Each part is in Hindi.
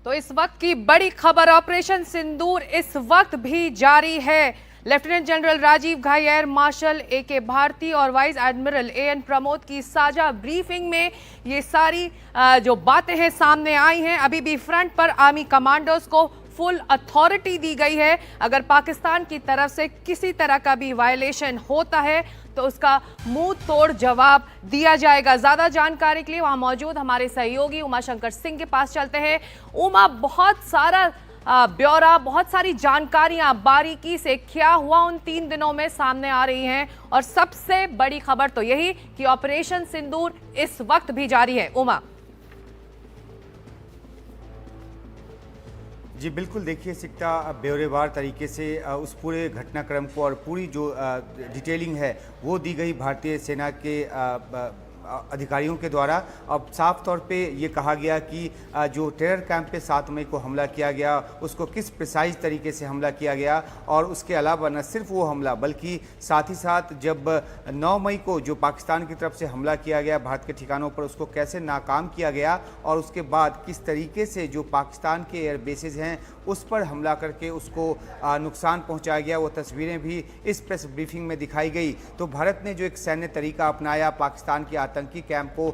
तो इस वक्त की बड़ी खबर, ऑपरेशन सिंदूर इस वक्त भी जारी है। लेफ्टिनेंट जनरल राजीव घाई, एयर मार्शल ए.के. भारती और वाइस एडमिरल ए.एन. प्रमोद की साझा ब्रीफिंग में ये सारी जो बातें हैं सामने आई हैं। अभी भी फ्रंट पर आर्मी कमांडोज को फुल अथॉरिटी दी गई है। अगर पाकिस्तान की तरफ से किसी तरह का भी वायलेशन होता है तो उसका मुंह तोड़ जवाब दिया जाएगा। ज्यादा जानकारी के लिए वहां मौजूद हमारे सहयोगी उमा शंकर सिंह के पास चलते हैं। उमा, बहुत सारा ब्यौरा, बहुत सारी जानकारियां बारीकी से क्या हुआ उन 3 दिनों में सामने आ रही हैं, और सबसे बड़ी खबर तो यही कि ऑपरेशन सिंदूर इस वक्त भी जारी है। उमा जी बिल्कुल, देखिए सिक्ता ब्यौरेवार तरीके से उस पूरे घटनाक्रम को और पूरी जो डिटेलिंग है वो दी गई भारतीय सेना के अधिकारियों के द्वारा। अब साफ तौर पे ये कहा गया कि जो टेरर कैंप पे 7 मई को हमला किया गया उसको किस प्रिसाइज तरीके से हमला किया गया, और उसके अलावा न सिर्फ वो हमला बल्कि साथ ही साथ जब 9 मई को जो पाकिस्तान की तरफ से हमला किया गया भारत के ठिकानों पर, उसको कैसे नाकाम किया गया, और उसके बाद किस तरीके से जो पाकिस्तान के एयर बेसेज हैं उस पर हमला करके उसको नुकसान पहुँचाया गया, वो तस्वीरें भी इस प्रेस ब्रीफिंग में दिखाई गई। तो भारत ने जो एक सैन्य तरीका अपनाया पाकिस्तान के आतंकी कैंप को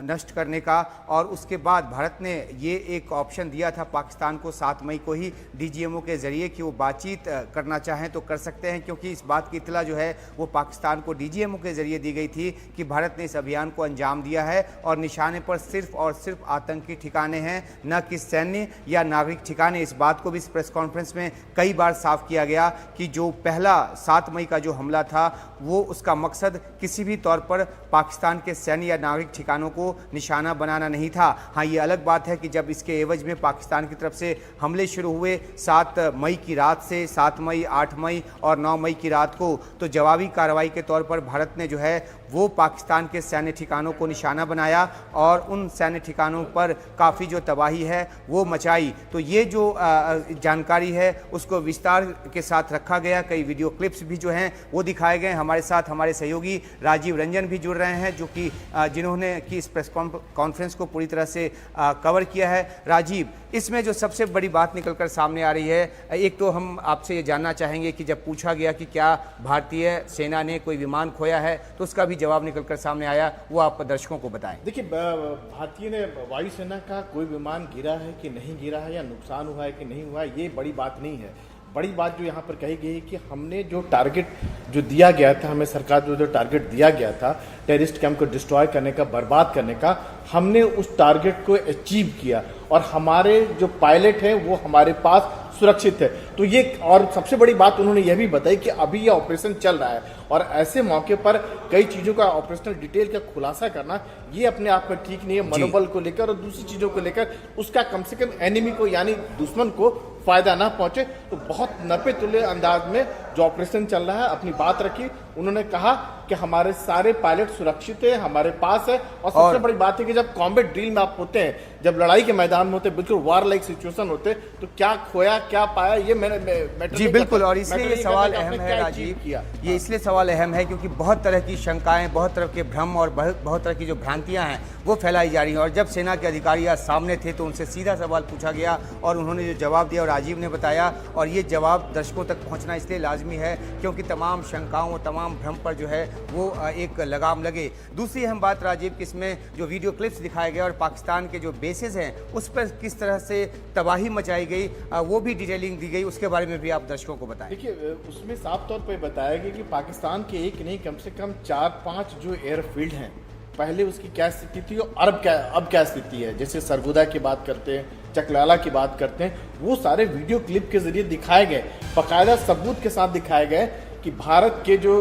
नष्ट करने का, और उसके बाद भारत ने ये एक ऑप्शन दिया था पाकिस्तान को 7 मई को ही डीजीएमओ के जरिए कि वो बातचीत करना चाहें तो कर सकते हैं, क्योंकि इस बात की इतला जो है वो पाकिस्तान को डीजीएमओ के जरिए दी गई थी कि भारत ने इस अभियान को अंजाम दिया है और निशाने पर सिर्फ और सिर्फ आतंकी ठिकाने हैं, न कि सैन्य या नागरिक ठिकाने। इस बात को भी इस प्रेस कॉन्फ्रेंस में कई बार साफ किया गया कि जो पहला 7 मई का जो हमला था वो उसका मकसद किसी भी तौर पर पाकिस्तान के सैन्य या नागरिक ठिकानों को निशाना बनाना नहीं था। हाँ, ये अलग बात है कि जब इसके एवज में पाकिस्तान की तरफ से हमले शुरू हुए 7 मई की रात से 7 मई, 8 मई और 9 मई की रात को, तो जवाबी कार्रवाई के तौर पर भारत ने जो है वो पाकिस्तान के सैन्य ठिकानों को निशाना बनाया और उन सैन्य ठिकानों पर काफ़ी जो तबाही है वो मचाई। तो ये जो जानकारी है उसको विस्तार के साथ रखा गया। कई वीडियो क्लिप्स भी जो हैं वो दिखाए गए। हमारे साथ हमारे सहयोगी राजीव रंजन भी जुड़ रहे हैं, जो कि जिन्होंने कि इस प्रेस कॉन्फ्रेंस को पूरी तरह से कवर किया है। राजीव, इसमें जो सबसे बड़ी बात निकलकर सामने आ रही है, एक तो हम आपसे ये जानना चाहेंगे कि जब पूछा गया कि क्या भारतीय सेना ने कोई विमान खोया है तो उसका भी जवाब निकलकर सामने आया, वो आप दर्शकों को बताएं। देखिए, भारतीय ने वायुसेना का कोई विमान गिरा है कि नहीं गिरा है या नुकसान हुआ है कि नहीं हुआ है, ये बड़ी बात नहीं है। बड़ी बात जो यहाँ पर कही गई है कि हमने जो टारगेट जो दिया गया था, हमें सरकार जो टारगेट दिया गया था टेररिस्ट कैंप को डिस्ट्रॉय करने का, बर्बाद करने का, हमने उस टारगेट को अचीव किया और हमारे जो पायलट हैं वो हमारे पास सुरक्षित है। तो ये, और सबसे बड़ी बात उन्होंने यह भी बताई कि अभी ये ऑपरेशन चल रहा है और ऐसे मौके पर कई चीज़ों का ऑपरेशनल डिटेल का खुलासा करना ये अपने आप में ठीक नहीं है, मनोबल को लेकर और दूसरी चीज़ों को लेकर उसका कम से कम एनिमी को यानी दुश्मन को फायदा ना पहुंचे। तो बहुत नपे तुले अंदाज में जो ऑपरेशन चल रहा है अपनी बात रखी। उन्होंने कहा कि हमारे सारे पायलट सुरक्षित है, हमारे पास है, और सबसे बड़ी बात है कि जब कॉम्बैट ड्रिल में आप होते हैं, जब लड़ाई के मैदान में होते हैं, बिल्कुल वार लाइक सिचुएशन होते, तो क्या खोया क्या पाया ये मैंने जी बिल्कुल, और इसलिए ये सवाल अहम है राजीव, ये इसलिए सवाल अहम है क्योंकि बहुत तरह की शंकाएं, बहुत तरह के भ्रम और बहुत तरह की जो भ्रांतियां हैं वो फैलाई जा रही हैं। और जब सेना के अधिकारी आज सामने थे तो उनसे सीधा सवाल पूछा गया और उन्होंने जो जवाब दिया और राजीव ने बताया, और ये जवाब दर्शकों तक पहुंचना इसलिए लाजमी है क्योंकि तमाम शंकाओं, तमाम भ्रम पर जो है वो एक लगाम लगे। दूसरी अहम बात राजीव, कि इसमें जो वीडियो क्लिप्स दिखाए गए और पाकिस्तान के जो बेसेस हैं उस पर किस तरह से तबाही मचाई गई वो भी डिटेलिंग दी गई, उसके बारे में भी आप दर्शकों को बताएं। देखिए, उसमें साफ तौर पर बताया गया कि पाकिस्तान के एक नहीं कम से कम 4-5 जो एयरफील्ड हैं, पहले उसकी क्या स्थिति थी और अब क्या स्थिति है। जैसे सरगोदा की बात करते हैं, चकलाला की बात करते हैं, वो सारे वीडियो क्लिप के जरिए दिखाए गए, बाकायदा सबूत के साथ दिखाए गए कि भारत के जो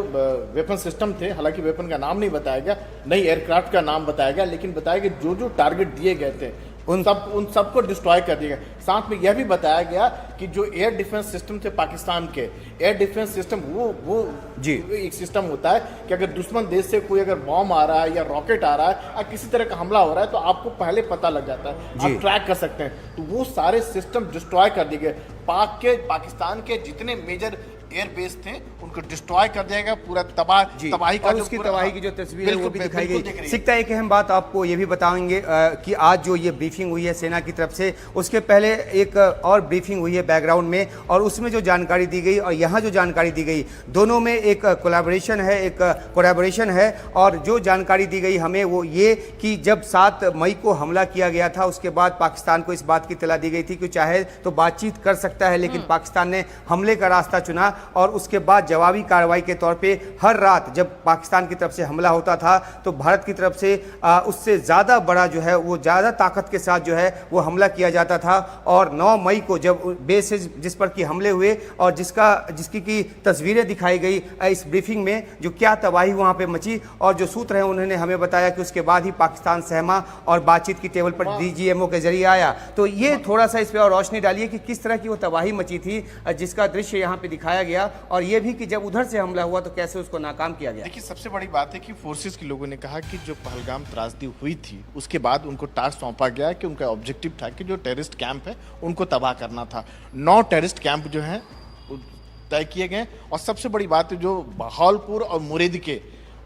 वेपन सिस्टम थे, हालांकि वेपन का नाम नहीं बताया गया, नई एयरक्राफ्ट का नाम बताया गया, लेकिन बताया गया जो जो टारगेट दिए गए थे उन सब को डिस्ट्रॉय कर दिया गया। साथ में यह भी बताया गया कि जो एयर डिफेंस सिस्टम थे पाकिस्तान के, एयर डिफेंस सिस्टम वो जी एक सिस्टम होता है कि अगर दुश्मन देश से कोई अगर बॉम्ब आ रहा है या रॉकेट आ रहा है या किसी तरह का हमला हो रहा है तो आपको पहले पता लग जाता है, आप ट्रैक कर सकते हैं। तो वो सारे सिस्टम डिस्ट्रॉय कर दिए गए। पाकिस्तान के जितने मेजर एयर बेस थे उनको डिस्ट्रॉय कर दिया गया, पूरा तबाही का और जो उसकी पूरा- तबाही की जो तस्वीर है वो भी दिखाई बिल्कुल दिख रही गई। है। सिकता एक अहम बात आपको ये भी बताएंगे कि आज जो ये ब्रीफिंग हुई है सेना की तरफ से, उसके पहले एक और ब्रीफिंग हुई है बैकग्राउंड में, और उसमें जो जानकारी दी गई और यहाँ जो जानकारी दी गई, दोनों में एक कोलैबोरेशन है, एक कोलैबोरेशन है। और जो जानकारी दी गई हमें वो ये कि जब 7 मई को हमला किया गया था, उसके बाद पाकिस्तान को इस बात की इत्तला दी गई थी कि चाहे तो बातचीत कर सकता है, लेकिन पाकिस्तान ने हमले का रास्ता चुना। और उसके बाद जवाबी कार्रवाई के तौर पे हर रात जब पाकिस्तान की तरफ से हमला होता था तो भारत की तरफ से उससे ज़्यादा बड़ा जो है वो ज़्यादा ताकत के साथ जो है वो हमला किया जाता था। और 9 मई को जब बेसिस जिस पर कि हमले हुए और जिसकी की तस्वीरें दिखाई गई इस ब्रीफिंग में, जो क्या तबाही वहाँ पे मची, और जो सूत्र हैं उन्होंने हमें बताया कि उसके बाद ही पाकिस्तान सहमा और बातचीत की टेबल पर DGMO के जरिए आया। तो ये थोड़ा सा इस पर और रोशनी डालिए कि किस तरह की वो तबाही मची थी जिसका दृश्य यहाँ पे दिखाया गया, और ये भी कि जब उधर से हमला हुआ तो कैसे उसको नाकाम किया गया। देखिए, सबसे बड़ी बात है कि फोर्सेस के लोगों ने कहा कि जो पहलगाम त्रासदी हुई थी उसके बाद उनको टास्क सौंपा गया कि उनका ऑब्जेक्टिव था कि जो टेररिस्ट कैंप है उनको तबाह करना था। 9 टेररिस्ट कैंप जो हैं तय किए गए, और सबसे बड़ी बात है जो बहावलपुर और मुरीद के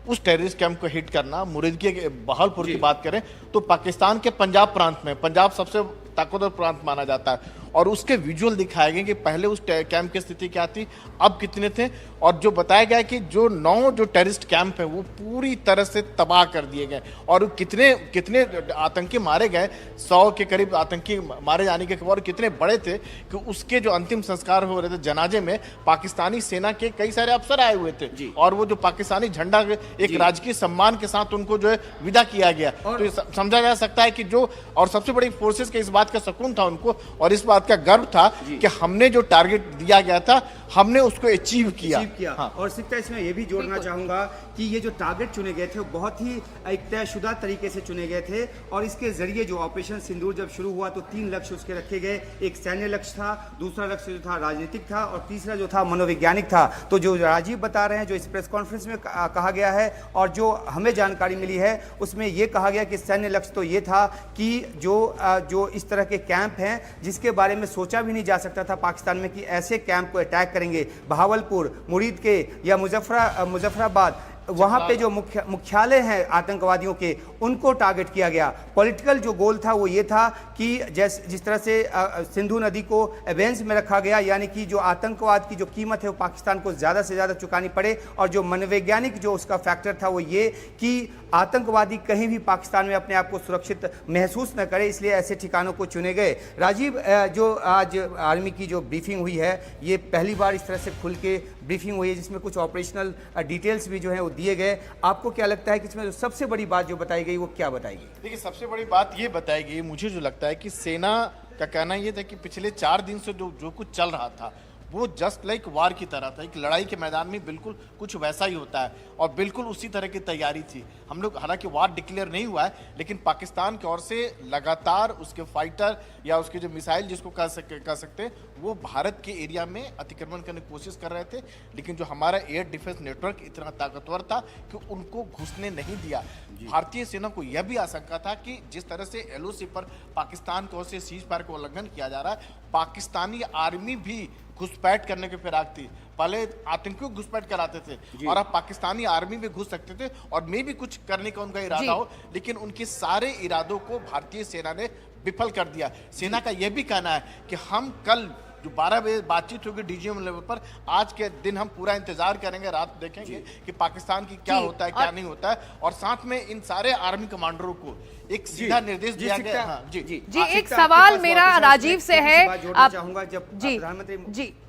उस टेररिस्ट कैंप को हिट करना। मुरीद के बहावलपुर की बात करें तो पाकिस्तान के पंजाब प्रांत में, पंजाब सबसे ताकतवर प्रांत माना जाता है, और उसके विजुअल दिखाए गए कि पहले उस कैंप की स्थिति क्या थी, अब कितने थे, और जो बताया गया कि जो 9 जो टेररिस्ट कैंप है वो पूरी तरह से तबाह कर दिए गए, और कितने आतंकी मारे गए, 100 के करीब आतंकी मारे जाने के खबर कितने बड़े थे कि उसके जो अंतिम संस्कार हो रहे थे जनाजे में पाकिस्तानी सेना के कई सारे अफसर आए हुए थे, और वो जो पाकिस्तानी झंडा एक राजकीय सम्मान के साथ उनको जो है विदा किया गया। तो समझा जा सकता है कि जो, और सबसे बड़ी फोर्सेस के इस बात का सुकून था उनको, और इस बात का गर्व था कि हमने जो टारगेट दिया गया था हमने उसको अचीव किया। हाँ। और सिकता इसमें यह भी जोड़ना चाहूंगा कि ये जो टारगेट चुने गए थे वो बहुत ही एक तयशुदा तरीके से चुने गए थे, और इसके जरिए जो ऑपरेशन सिंदूर जब शुरू हुआ तो 3 लक्ष्य उसके रखे गए। एक सैन्य लक्ष्य था, दूसरा लक्ष्य जो था राजनीतिक था, और तीसरा जो था मनोवैज्ञानिक था। तो जो राजीव बता रहे हैं, जो इस प्रेस कॉन्फ्रेंस में कहा गया है और जो हमें जानकारी मिली है उसमें यह कहा गया कि सैन्य लक्ष्य तो ये था कि जो इस तरह के कैंप हैं जिसके बारे में सोचा भी नहीं जा सकता था पाकिस्तान में कि ऐसे कैंप को अटैक करेंगे, बहावलपुर, मुरीद के या मुजफ्फराबाद, वहाँ पे जो मुख्यालय हैं आतंकवादियों के, उनको टारगेट किया गया। पॉलिटिकल जो गोल था वो ये था कि जिस तरह से सिंधु नदी को एवेंस में रखा गया, यानी कि जो आतंकवाद की जो कीमत है वो पाकिस्तान को ज़्यादा से ज़्यादा चुकानी पड़े, और जो मनोवैज्ञानिक जो उसका फैक्टर था वो ये कि आतंकवादी कहीं भी पाकिस्तान में अपने आप को सुरक्षित महसूस न करे, इसलिए ऐसे ठिकानों को चुने गए। राजीव, जो आज आर्मी की जो ब्रीफिंग हुई है, ये पहली बार इस तरह से खुल के ब्रीफिंग हुई है जिसमें कुछ ऑपरेशनल डिटेल्स भी जो है वो दिए गए। आपको क्या लगता है कि इसमें जो सबसे बड़ी बात जो बताई गई वो क्या बताई गई? देखिए, सबसे बड़ी बात ये बताई गई, मुझे जो लगता है कि सेना का कहना ये था कि पिछले 4 दिन से जो कुछ चल रहा था वो जस्ट लाइक वार की तरह था। एक लड़ाई के मैदान में बिल्कुल कुछ वैसा ही होता है, और बिल्कुल उसी तरह की तैयारी थी। हम लोग, हालांकि वार डिक्लेयर नहीं हुआ है, लेकिन पाकिस्तान की ओर से लगातार उसके फाइटर या उसके जो मिसाइल जिसको कह सकते हैं वो भारत के एरिया में अतिक्रमण करने की कोशिश कर रहे थे, लेकिन जो हमारा एयर डिफेंस नेटवर्क इतना ताकतवर था कि उनको घुसने नहीं दिया। भारतीय सेना को यह भी आशंका था कि जिस तरह से LOC पर पाकिस्तान की ओर से सीज फायर का उल्लंघन किया जा रहा है, पाकिस्तानी आर्मी भी घुसपैठ करने के फिराक थी। पहले आतंकियों को घुसपैठ कराते थे और अब पाकिस्तानी आर्मी में घुस सकते थे, और मे भी कुछ करने का उनका इरादा हो, लेकिन उनके सारे इरादों को भारतीय सेना ने विफल कर दिया। सेना का यह भी कहना है कि हम कल जो 12 बजे बातचीत होगी DGM लेवल पर, आज के दिन हम पूरा इंतजार करेंगे, रात देखेंगे कि पाकिस्तान की क्या होता है क्या नहीं होता है, और साथ में इन सारे आर्मी कमांडरों को एक सीधा निर्देश दिया गया। हाँ, जी, एक सवाल मेरा राजीव से है,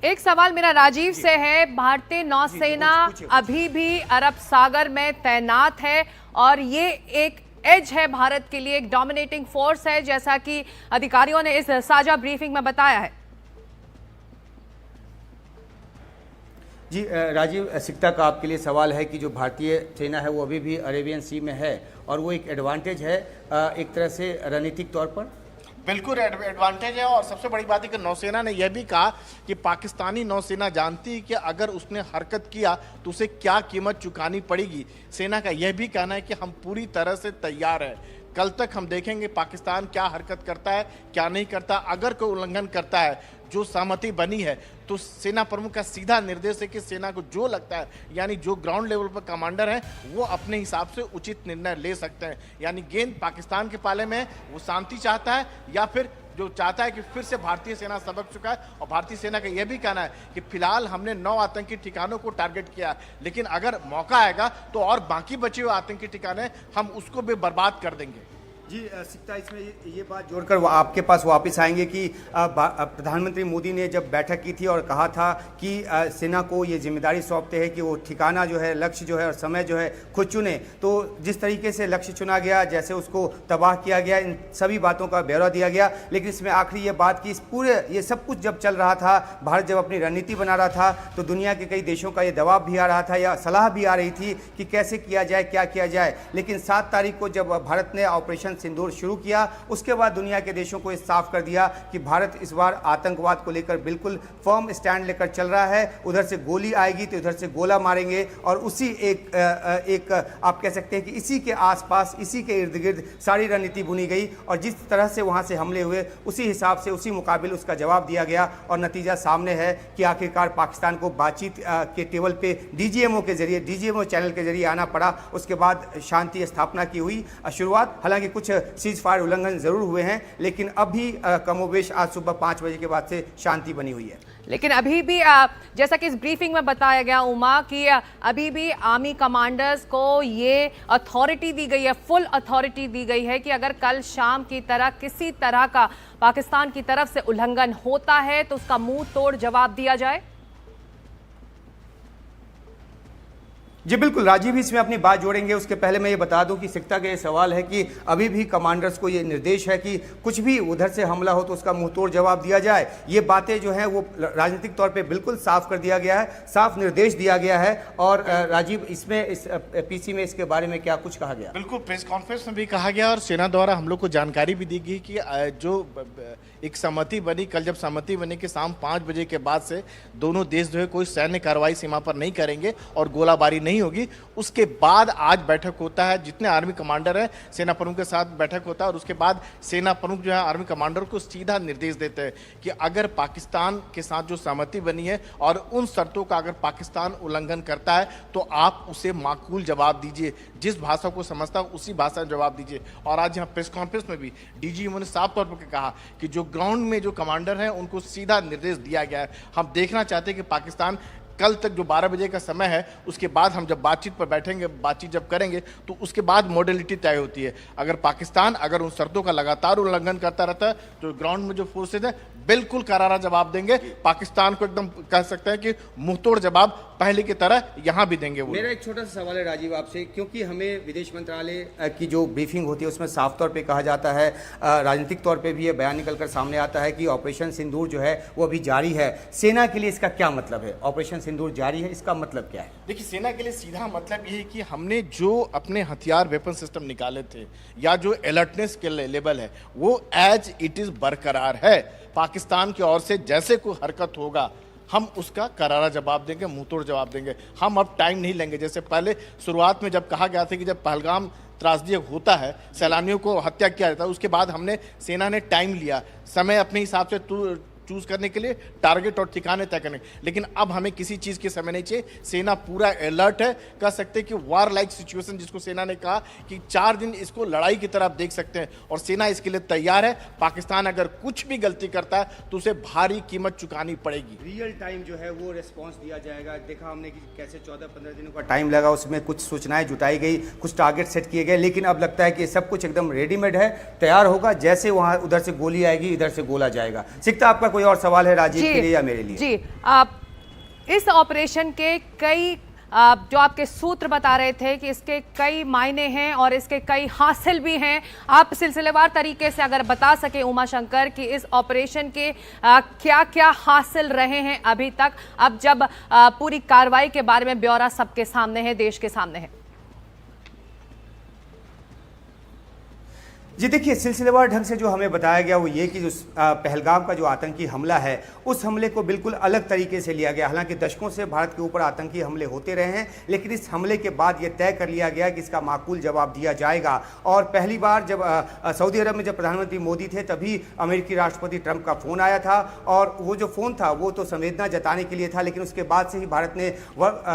एक सवाल मेरा राजीव से है। भारतीय नौसेना अभी भी अरब सागर में तैनात है, और ये एक एज है भारत के लिए, एक डोमिनेटिंग फोर्स है, जैसा कि अधिकारियों ने इस साझा ब्रीफिंग में बताया है। जी राजीव, सिकता का आपके लिए सवाल है कि जो भारतीय सेना है वो अभी भी अरेबियन सी में है, और वो एक एडवांटेज है एक तरह से रणनीतिक तौर पर। बिल्कुल एडवांटेज है, और सबसे बड़ी बात है कि नौसेना ने यह भी कहा कि पाकिस्तानी नौसेना जानती है कि अगर उसने हरकत किया तो उसे क्या कीमत चुकानी पड़ेगी। सेना का यह भी कहना है कि हम पूरी तरह से तैयार हैं। कल तक हम देखेंगे पाकिस्तान क्या हरकत करता है, क्या नहीं करता। अगर कोई उल्लंघन करता है, जो सहमति बनी है, तो सेना प्रमुख का सीधा निर्देश है कि सेना को जो लगता है, यानी जो ग्राउंड लेवल पर कमांडर हैं, वो अपने हिसाब से उचित निर्णय ले सकते हैं। यानी गेंद पाकिस्तान के पाले में है, वो शांति चाहता है या फिर जो चाहता है कि फिर से भारतीय सेना सबक चुका है। और भारतीय सेना का यह भी कहना है कि फिलहाल हमने 9 आतंकी ठिकानों को टारगेट किया है, लेकिन अगर मौका आएगा तो और बाकी बचे हुए आतंकी ठिकाने हम उसको भी बर्बाद कर देंगे। जी सिक्ता, इसमें ये बात जोड़कर वो आपके पास वापस आएंगे कि प्रधानमंत्री मोदी ने जब बैठक की थी और कहा था कि सेना को ये जिम्मेदारी सौंपते हैं कि वो ठिकाना जो है, लक्ष्य जो है और समय जो है खुद चुने, तो जिस तरीके से लक्ष्य चुना गया, जैसे उसको तबाह किया गया, इन सभी बातों का ब्यौरा दिया गया। लेकिन इसमें आखिरी ये बात कि इस पूरे ये सब कुछ जब चल रहा था, भारत जब अपनी रणनीति बना रहा था, तो दुनिया के कई देशों का ये दबाव भी आ रहा था या सलाह भी आ रही थी कि कैसे किया जाए, क्या किया जाए। लेकिन 7 तारीख को जब भारत ने ऑपरेशन सिंदूर शुरू किया, उसके बाद दुनिया के देशों को इस साफ कर दिया कि भारत इस बार आतंकवाद को लेकर बिल्कुल फर्म स्टैंड लेकर चल रहा है। उधर से गोली आएगी तो इधर से गोला मारेंगे, और उसी एक आप कह सकते हैं कि इसी के आसपास, इसी के इर्द गिर्द सारी रणनीति बुनी गई, और जिस तरह से वहां से हमले हुए उसी हिसाब से, उसी मुकाबिल उसका जवाब दिया गया। और नतीजा सामने है कि आखिरकार पाकिस्तान को बातचीत के टेबल पे डीजीएमओ के जरिए, डीजीएमओ चैनल के जरिए आना पड़ा। उसके बाद शांति स्थापना की हुई शुरुआत। हालांकि कुछ सीज फायर उल्लंघन जरूर हुए हैं, लेकिन अभी कमोबेश आज सुबह 5 बजे के बाद से शांति बनी हुई है। लेकिन अभी भी जैसा कि इस ब्रीफिंग में बताया गया उमा, कि अभी भी आर्मी कमांडर्स को ये अथॉरिटी दी गई है, फुल अथॉरिटी दी गई है कि अगर कल शाम की तरह किसी तरह का पाकिस्तान की तरफ से उल्लंघन होता है तो उसका मुंह तोड़ जवाब दिया जाए। जी बिल्कुल, राजीव भी इसमें अपनी बात जोड़ेंगे। उसके पहले मैं ये बता दूं कि सिक्ता का ये सवाल है कि अभी भी कमांडर्स को ये निर्देश है कि कुछ भी उधर से हमला हो तो उसका मुंहतोड़ जवाब दिया जाए। ये बातें जो हैं वो राजनीतिक तौर पे बिल्कुल साफ कर दिया गया है, साफ निर्देश दिया गया है। और राजीव, इसमें इस पीसी में इसके बारे में क्या कुछ कहा गया? बिल्कुल, प्रेस कॉन्फ्रेंस में भी कहा गया और सेना द्वारा हम लोग को जानकारी भी दी गई कि जो एक सहमति बनी, कल जब सहमति बनी कि शाम 5 बजे के बाद से दोनों देश जो है कोई सैन्य कार्रवाई सीमा पर नहीं करेंगे और गोलाबारी नहीं होगी। उसके बाद आज बैठक होता है, जितने आर्मी कमांडर हैं सेना प्रमुख के साथ बैठक होता है, और उसके बाद सेना प्रमुख जो है आर्मी कमांडर को सीधा निर्देश देते हैं कि अगर पाकिस्तान के साथ जो सहमति बनी है और उन शर्तों का अगर पाकिस्तान उल्लंघन करता है तो आप उसे माकूल जवाब दीजिए, जिस भाषा को समझता है उसी भाषा में जवाब दीजिए। और आज यहाँ प्रेस कॉन्फ्रेंस में भी डीजीएमओ ने साफ तौर पर कहा कि जो ग्राउंड में जो कमांडर हैं उनको सीधा निर्देश दिया गया है। हम देखना चाहते हैं कि पाकिस्तान कल तक जो 12 बजे का समय है, उसके बाद हम जब बातचीत पर बैठेंगे, बातचीत जब करेंगे तो उसके बाद मॉडलिटी तय होती है। अगर पाकिस्तान अगर उन शर्तों का लगातार उल्लंघन करता रहता है तो ग्राउंड में जो फोर्सेज है बिल्कुल करारा जवाब देंगे। पाकिस्तान को एकदम कह सकते हैं कि मुंहतोड़ जवाब पहले की तरह यहां भी देंगे। मेरा एक छोटा सा सवाल है राजीव आपसे, क्योंकि हमें विदेश मंत्रालय की जो ब्रीफिंग होती है उसमें साफ तौर पे कहा जाता है, राजनीतिक तौर पे भी ये बयान निकलकर सामने आता है कि ऑपरेशन सिंदूर जो है वो अभी जारी है। सेना के लिए इसका क्या मतलब है? ऑपरेशन सिंदूर जारी है, इसका मतलब क्या है? देखिए, सेना के लिए सीधा मतलब ये है कि हमने जो अपने हथियार वेपन सिस्टम निकाले थे या जो अलर्टनेस के लेवल है वो एज इट इज बरकरार है। पाकिस्तान की ओर से जैसे कोई हरकत होगा हम उसका करारा जवाब देंगे, मुंहतोड़ जवाब देंगे। हम अब टाइम नहीं लेंगे। जैसे पहले शुरुआत में जब कहा गया था कि जब पहलगाम त्रासदी होता है, सैलानियों को हत्या किया जाता है, उसके बाद हमने सेना ने टाइम लिया, समय अपने हिसाब से चूज करने के लिए, टारगेट और ठिकाने तय करने। लेकिन अब हमें किसी चीज के समय नहीं चाहिए। सेना पूरा अलर्ट है, कह सकते हैं कि वार लाइक सिचुएशन, जिसको सेना ने कहा कि 4 दिन इसको लड़ाई की तरह आप देख सकते हैं, और सेना इसके लिए तैयार है। पाकिस्तान अगर कुछ भी गलती करता है तो उसे भारी कीमत चुकानी पड़ेगी। रियल टाइम जो है वो रिस्पॉन्स दिया जाएगा। देखा हमने कि कैसे 14-15 दिनों का टाइम लगा, उसमें कुछ सूचनाएं जुटाई गई, कुछ टारगेट सेट किए गए, लेकिन अब लगता है कि सब कुछ एकदम रेडीमेड है, तैयार होगा। जैसे वहां उधर से गोली आएगी, इधर से गोला जाएगा। सिक्ता, आपका कोई और सवाल है राजीव के लिए या मेरे लिए? जी, इस ऑपरेशन के कई जो आपके सूत्र बता रहे थे कि इसके कई मायने हैं और इसके कई हासिल भी हैं, आप सिलसिलेवार तरीके से अगर बता सके उमा शंकर कि इस ऑपरेशन के क्या क्या हासिल रहे हैं अभी तक, अब जब पूरी कार्रवाई के बारे में ब्यौरा सबके सामने है, देश के सामने है। जी देखिए, सिलसिलेवार ढंग से जो हमें बताया गया वो ये कि जो पहलगाम का जो आतंकी हमला है उस हमले को बिल्कुल अलग तरीके से लिया गया। हालांकि दशकों से भारत के ऊपर आतंकी हमले होते रहे हैं, लेकिन इस हमले के बाद ये तय कर लिया गया कि इसका माकूल जवाब दिया जाएगा। और पहली बार जब सऊदी अरब में जब प्रधानमंत्री मोदी थे तभी अमेरिकी राष्ट्रपति ट्रंप का फ़ोन आया था, और वो जो फ़ोन था वो तो संवेदना जताने के लिए था, लेकिन उसके बाद से ही भारत ने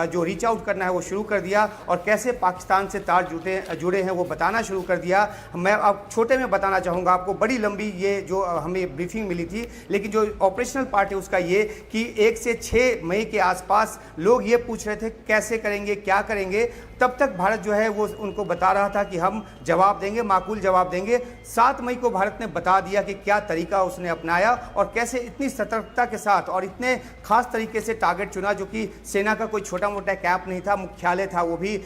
जो रीच आउट करना है वो शुरू कर दिया और कैसे पाकिस्तान से तार जुड़े हैं वो बताना शुरू कर दिया। मैं अब छोटे में बताना चाहूँगा आपको, बड़ी लंबी ये जो हमें ब्रीफिंग मिली थी, लेकिन जो ऑपरेशनल पार्ट है उसका ये कि 1 से 6 मई के आसपास लोग ये पूछ रहे थे कैसे करेंगे, क्या करेंगे। तब तक भारत जो है वो उनको बता रहा था कि हम जवाब देंगे, माकूल जवाब देंगे। 7 मई को भारत ने बता दिया कि क्या तरीका उसने अपनाया और कैसे इतनी सतर्कता के साथ और इतने खास तरीके से टारगेट चुना, जो कि सेना का कोई छोटा मोटा कैंप नहीं था, मुख्यालय था, वो भी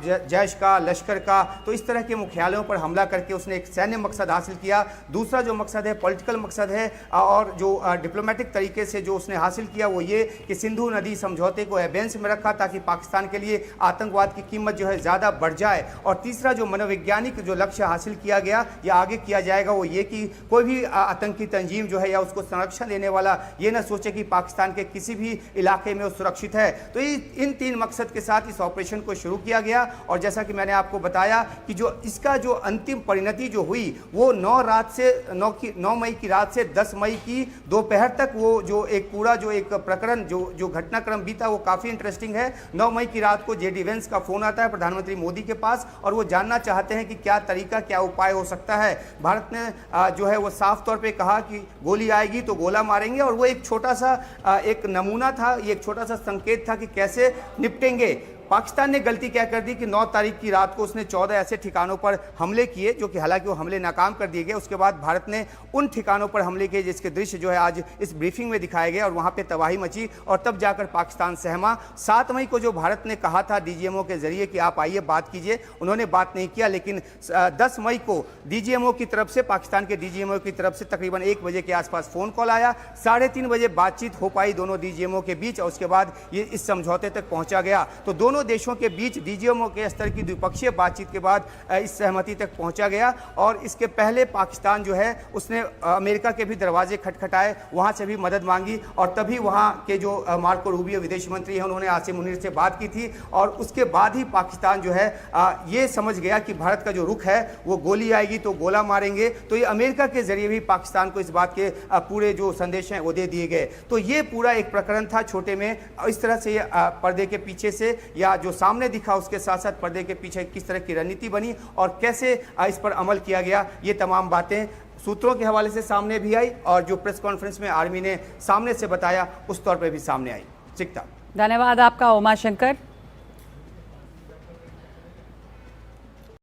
जैश का, लश्कर का। तो इस तरह के मुख्यालयों पर हमला करके उसने एक सैन्य मकसद हासिल किया। दूसरा जो मकसद है पॉलिटिकल मकसद है, और जो डिप्लोमेटिक तरीके से जो उसने हासिल किया वो ये कि सिंधु नदी समझौते को एबेंस में रखा ताकि पाकिस्तान के लिए आतंकवाद की कीमत जो है ज़्यादा बढ़ जाए। और तीसरा जो मनोवैज्ञानिक जो लक्ष्य हासिल किया गया या आगे किया जाएगा वो ये कि कोई भी आतंकी तंजीम जो है या उसको संरक्षण देने वाला ये ना सोचे कि पाकिस्तान के किसी भी इलाके में वो सुरक्षित है। तो इन 3 मकसद के साथ इस ऑपरेशन को शुरू किया गया। और जैसा कि मैंने आपको बताया कि जो इसका जो अंतिम परिणति जो हुई वो 9 मई की रात से 10 मई की दोपहर तक वो जो एक पूरा जो एक प्रकरण जो घटनाक्रम बीता वो काफ़ी इंटरेस्टिंग है। 9 मई की रात को जेडी वेंस का फ़ोन आता है प्रधानमंत्री मोदी के पास और वो जानना चाहते हैं कि क्या तरीका, क्या उपाय हो सकता है। भारत ने जो है वो साफ तौर पे कहा कि गोली आएगी तो गोला मारेंगे, और वो एक छोटा सा एक नमूना था, ये एक छोटा सा संकेत था कि कैसे निपटेंगे। पाकिस्तान ने गलती क्या कर दी कि 9 तारीख की रात को उसने 14 ऐसे ठिकानों पर हमले किए, जो कि हालांकि वो हमले नाकाम कर दिए गए। उसके बाद भारत ने उन ठिकानों पर हमले किए जिसके दृश्य जो है आज इस ब्रीफिंग में दिखाए गए, और वहाँ पे तबाही मची और तब जाकर पाकिस्तान सहमा। 7 मई को जो भारत ने कहा था डीजीएमओ के जरिए कि आप आइए बात कीजिए, उन्होंने बात नहीं किया। लेकिन 10 मई को डीजीएमओ की तरफ से, पाकिस्तान के डीजीएमओ की तरफ से तकरीबन 1 बजे के आसपास फ़ोन कॉल आया। 3:30 बजे बातचीत हो पाई दोनों डीजीएमओ के बीच, और उसके बाद ये इस समझौते तक पहुँचा गया। तो दोनों देशों के बीच डीजीएमओ के स्तर की द्विपक्षीय बातचीत के बाद इस सहमति तक पहुंचा गया। और इसके पहले पाकिस्तान जो है उसने अमेरिका के भी दरवाजे खटखटाए, वहां से भी मदद मांगी, और तभी वहां के जो मार्को रूबियो विदेश मंत्री हैं उन्होंने आसिम मुनीर से बात की थी। और उसके बाद ही पाकिस्तान जो है ये समझ गया कि भारत का जो रुख है वो गोली आएगी तो गोला मारेंगे। तो ये अमेरिका के जरिए भी पाकिस्तान को इस बात के पूरे जो संदेश हैं वो दे दिए गए। तो ये पूरा एक प्रकरण था छोटे में। इस तरह से पर्दे के पीछे से या जो सामने दिखा उसके साथ साथ पर्दे के पीछे किस तरह की रणनीति बनी और कैसे इस पर अमल किया गया, ये तमाम बातें सूत्रों के हवाले से सामने भी आई, और जो प्रेस कॉन्फ्रेंस में आर्मी ने सामने से बताया उस तौर पर भी सामने आई। चिकता, धन्यवाद आपका उमा शंकर।